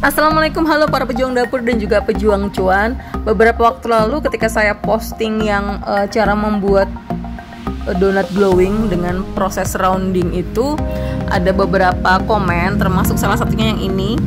Assalamualaikum, halo para pejuang dapur dan juga pejuang cuan. Beberapa waktu lalu ketika saya posting yang cara membuat donat glowing dengan proses rounding itu, ada beberapa komen, termasuk salah satunya yang ini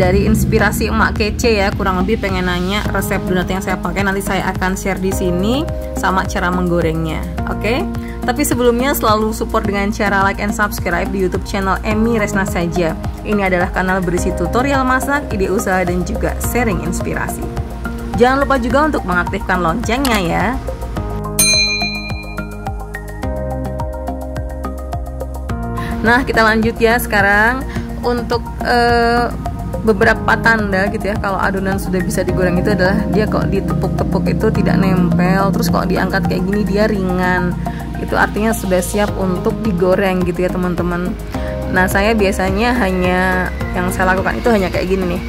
dari inspirasi emak kece ya, kurang lebih pengen nanya resep donat yang saya pakai. Nanti saya akan share di sini sama cara menggorengnya. Oke? Tapi sebelumnya selalu support dengan cara like and subscribe di YouTube channel Emi Resna saja. Ini adalah kanal berisi tutorial masak, ide usaha dan juga sharing inspirasi. Jangan lupa juga untuk mengaktifkan loncengnya ya. Nah, kita lanjut ya sekarang untuk beberapa tanda gitu ya kalau adonan sudah bisa digoreng itu adalah dia kok ditepuk-tepuk itu tidak nempel, terus kalau diangkat kayak gini dia ringan. Itu artinya sudah siap untuk digoreng gitu ya teman-teman. Nah, saya biasanya yang saya lakukan itu hanya kayak gini nih.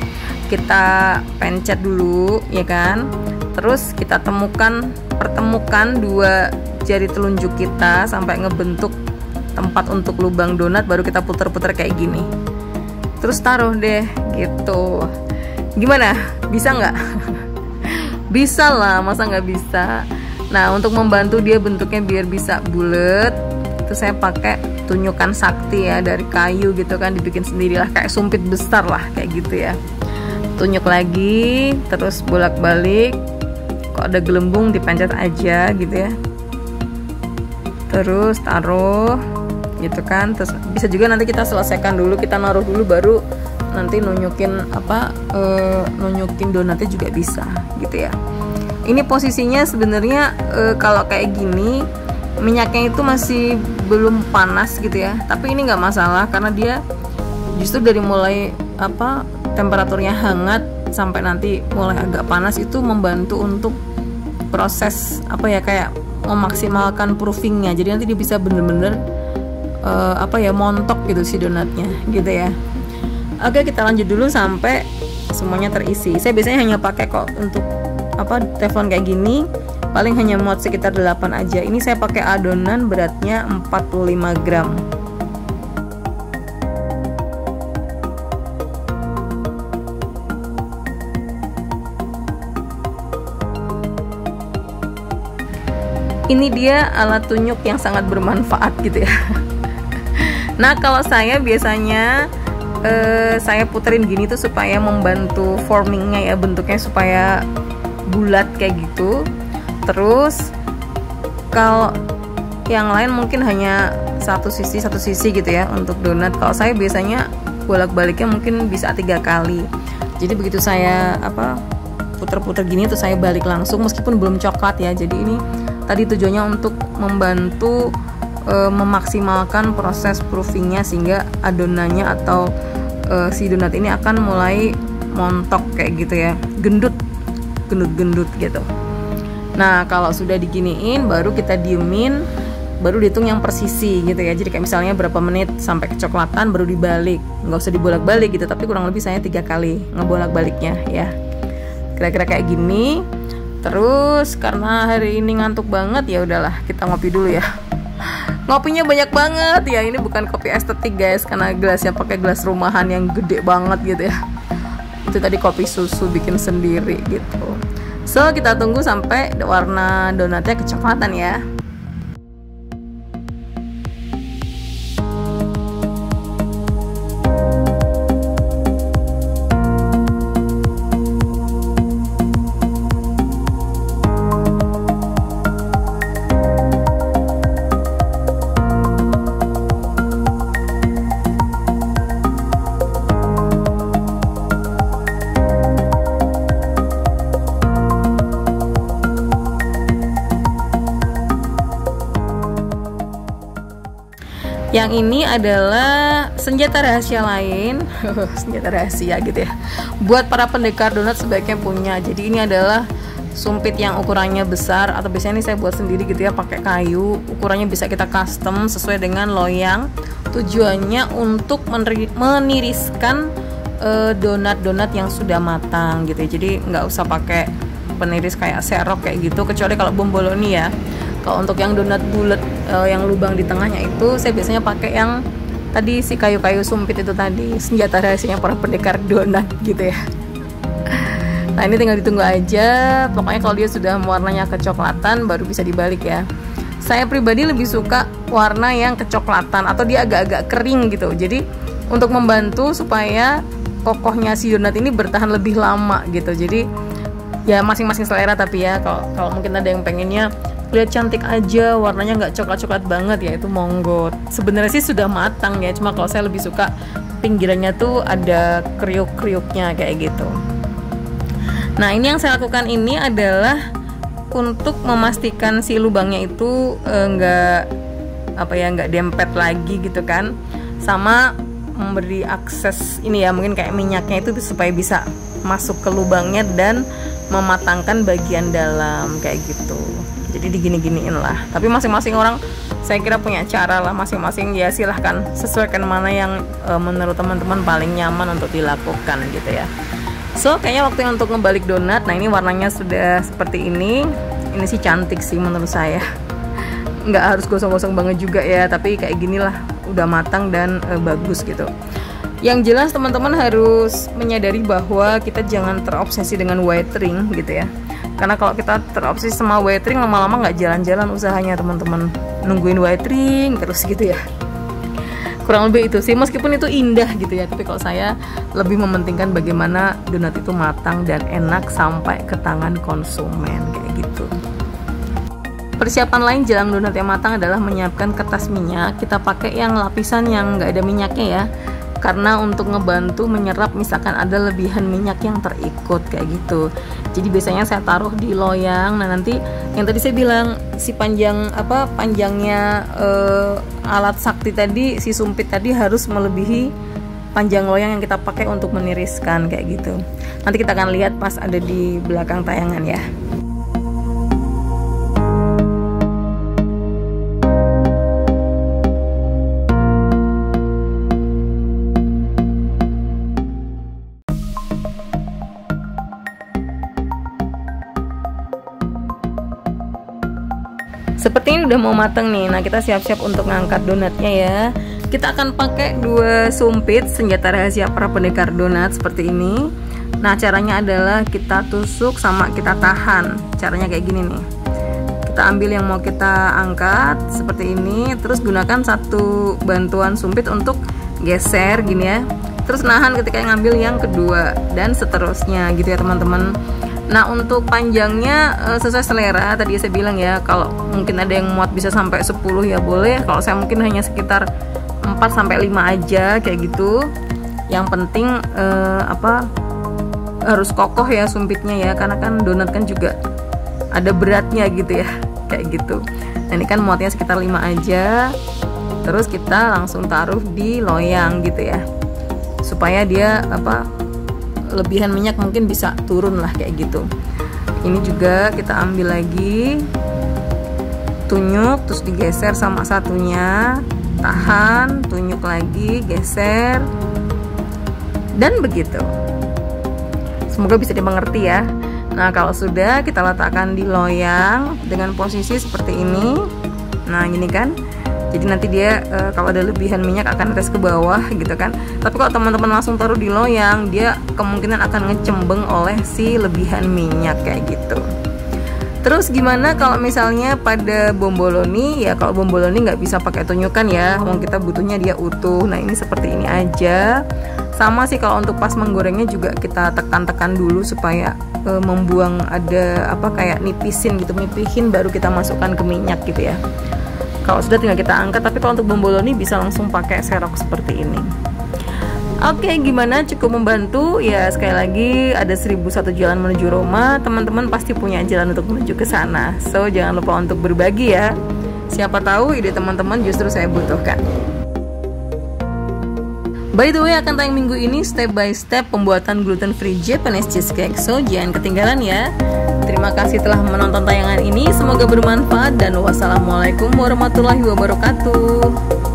Kita pencet dulu ya kan. Terus kita pertemukan dua jari telunjuk kita sampai ngebentuk tempat untuk lubang donat, baru kita puter-puter kayak gini. Terus taruh deh gitu. Gimana? Bisa nggak? Bisa lah, masa nggak bisa? Nah, untuk membantu dia bentuknya biar bisa bulat, itu saya pakai tunjukan sakti ya, dari kayu gitu kan, dibikin sendirilah kayak sumpit besar lah kayak gitu ya. Tunjuk lagi, terus bolak-balik. Kok ada gelembung dipencet aja gitu ya. Terus taruh gitu kan. Terus bisa juga nanti kita selesaikan dulu, kita naruh dulu baru nanti nunjukin nunjukin donatnya juga bisa gitu ya. Ini posisinya sebenarnya kalau kayak gini minyaknya itu masih belum panas gitu ya, tapi ini nggak masalah karena dia justru dari mulai temperaturnya hangat sampai nanti mulai agak panas itu membantu untuk proses kayak memaksimalkan proofingnya, jadi nanti dia bisa bener-bener montok gitu si donatnya gitu ya. Oke, kita lanjut dulu sampai semuanya terisi. Saya biasanya hanya pakai kok untuk teflon kayak gini, paling hanya muat sekitar 8 aja. Ini saya pakai adonan beratnya 45 gram. Ini dia alat tunjuk yang sangat bermanfaat gitu ya. Nah, kalau saya biasanya saya puterin gini tuh supaya membantu formingnya ya, bentuknya supaya bulat kayak gitu. Terus kalau yang lain mungkin hanya satu sisi gitu ya untuk donat. Kalau saya biasanya bolak-baliknya mungkin bisa 3 kali. Jadi begitu saya puter-puter gini tuh saya balik langsung meskipun belum coklat ya. Jadi ini tadi tujuannya untuk membantu memaksimalkan proses proofingnya sehingga adonannya atau si donat ini akan mulai montok kayak gitu ya, gendut gitu. Nah, kalau sudah diginiin baru kita diemin, baru dihitung yang persisi gitu ya. Jadi kayak misalnya berapa menit sampai kecoklatan baru dibalik, nggak usah dibolak-balik gitu, tapi kurang lebih saya 3 kali ngebolak-baliknya ya, kira-kira kayak gini. Terus karena hari ini ngantuk banget ya udahlah kita ngopi dulu ya. Ngopinya banyak banget ya, ini bukan kopi estetik guys, karena gelasnya pakai gelas rumahan yang gede banget gitu ya. Itu tadi kopi susu bikin sendiri gitu. So, kita tunggu sampai warna donatnya kecoklatan ya. Yang ini adalah senjata rahasia lain, senjata rahasia gitu ya. Buat para pendekar donat sebaiknya punya. Jadi ini adalah sumpit yang ukurannya besar, atau biasanya ini saya buat sendiri gitu ya, pakai kayu. Ukurannya bisa kita custom sesuai dengan loyang. Tujuannya untuk meniriskan donat-donat yang sudah matang gitu ya. Jadi nggak usah pakai peniris kayak serok kayak gitu, kecuali kalau bomboloni ya. Kalau untuk yang donat bulat yang lubang di tengahnya itu saya biasanya pakai yang tadi si kayu-kayu sumpit itu tadi, senjata rahasianya para pendekar donat gitu ya. Nah ini tinggal ditunggu aja, pokoknya kalau dia sudah warnanya kecoklatan baru bisa dibalik ya. Saya pribadi lebih suka warna yang kecoklatan atau dia agak-agak kering gitu. Jadi untuk membantu supaya kokohnya si donat ini bertahan lebih lama gitu. Jadi ya masing-masing selera, tapi ya kalau mungkin ada yang pengennya lihat cantik aja, warnanya nggak coklat-coklat banget ya itu monggo. Sebenarnya sih sudah matang ya, cuma kalau saya lebih suka pinggirannya tuh ada kriuk-kriuknya kayak gitu. Nah ini yang saya lakukan ini adalah untuk memastikan si lubangnya itu nggak dempet lagi gitu kan, sama memberi akses ini ya, mungkin kayak minyaknya itu supaya bisa masuk ke lubangnya dan mematangkan bagian dalam kayak gitu. Jadi digini-giniin lah, tapi masing-masing orang saya kira punya cara lah masing-masing ya, silahkan sesuaikan mana yang menurut teman-teman paling nyaman untuk dilakukan gitu ya. So kayaknya waktunya untuk ngebalik donat. Nah ini warnanya sudah seperti ini sih cantik sih menurut saya, nggak harus gosong-gosong banget juga ya, tapi kayak gini lah udah matang dan bagus gitu. Yang jelas teman-teman harus menyadari bahwa kita jangan terobsesi dengan whitening gitu ya, karena kalau kita terobsesi sama whitening lama-lama nggak jalan-jalan usahanya teman-teman, nungguin whitening terus gitu ya. Kurang lebih itu sih, meskipun itu indah gitu ya, tapi kalau saya lebih mementingkan bagaimana donat itu matang dan enak sampai ke tangan konsumen kayak gitu. Persiapan lain jelang donat yang matang adalah menyiapkan kertas minyak. Kita pakai yang lapisan yang nggak ada minyaknya ya, karena untuk ngebantu menyerap misalkan ada lebihan minyak yang terikut kayak gitu. Jadi biasanya saya taruh di loyang. Nah nanti yang tadi saya bilang si panjangnya alat sakti tadi, si sumpit tadi harus melebihi panjang loyang yang kita pakai untuk meniriskan kayak gitu. Nanti kita akan lihat pas ada di belakang tayangan ya. Seperti ini udah mau mateng nih. Nah kita siap-siap untuk ngangkat donatnya ya. Kita akan pakai 2 sumpit senjata rahasia para pendekar donat seperti ini. Nah caranya adalah kita tusuk sama kita tahan. Caranya kayak gini nih. Kita ambil yang mau kita angkat seperti ini, terus gunakan satu bantuan sumpit untuk geser gini ya. Terus nahan ketika ngambil yang kedua dan seterusnya gitu ya teman-teman. Nah untuk panjangnya sesuai selera, tadi saya bilang ya, kalau mungkin ada yang muat bisa sampai 10 ya boleh, kalau saya mungkin hanya sekitar 4-5 aja kayak gitu. Yang penting harus kokoh ya sumpitnya ya, karena kan donat kan juga ada beratnya gitu ya kayak gitu. Nah ini kan muatnya sekitar 5 aja, terus kita langsung taruh di loyang gitu ya, supaya dia lebihan minyak mungkin bisa turun lah kayak gitu. Ini juga kita ambil lagi, tunyuk terus digeser sama satunya, tahan, tunyuk lagi, geser, dan begitu. Semoga bisa dimengerti ya. Nah kalau sudah, kita letakkan di loyang dengan posisi seperti ini. Nah gini kan, jadi nanti dia kalau ada lebihan minyak akan res ke bawah gitu kan. Tapi kalau teman-teman langsung taruh di loyang, dia kemungkinan akan ngecembeng oleh si lebihan minyak kayak gitu. Terus gimana kalau misalnya pada bomboloni ya? Kalau bomboloni nggak bisa pakai tunyukan ya, wong kita butuhnya dia utuh. Nah ini seperti ini aja. Sama sih kalau untuk pas menggorengnya juga kita tekan-tekan dulu supaya membuang ada kayak nipisin gitu, nipihin baru kita masukkan ke minyak gitu ya. Kalau sudah tinggal kita angkat, tapi kalau untuk bomboloni bisa langsung pakai serok seperti ini. Oke, gimana? Cukup membantu? Ya sekali lagi ada 1001 jalan menuju Roma. Teman-teman pasti punya jalan untuk menuju ke sana. So jangan lupa untuk berbagi ya. Siapa tahu ide teman-teman justru saya butuhkan. By the way, akan tayang minggu ini step by step pembuatan gluten free Japanese cheesecake. So jangan ketinggalan ya. Terima kasih telah menonton tayangan ini, semoga bermanfaat dan wassalamualaikum warahmatullahi wabarakatuh.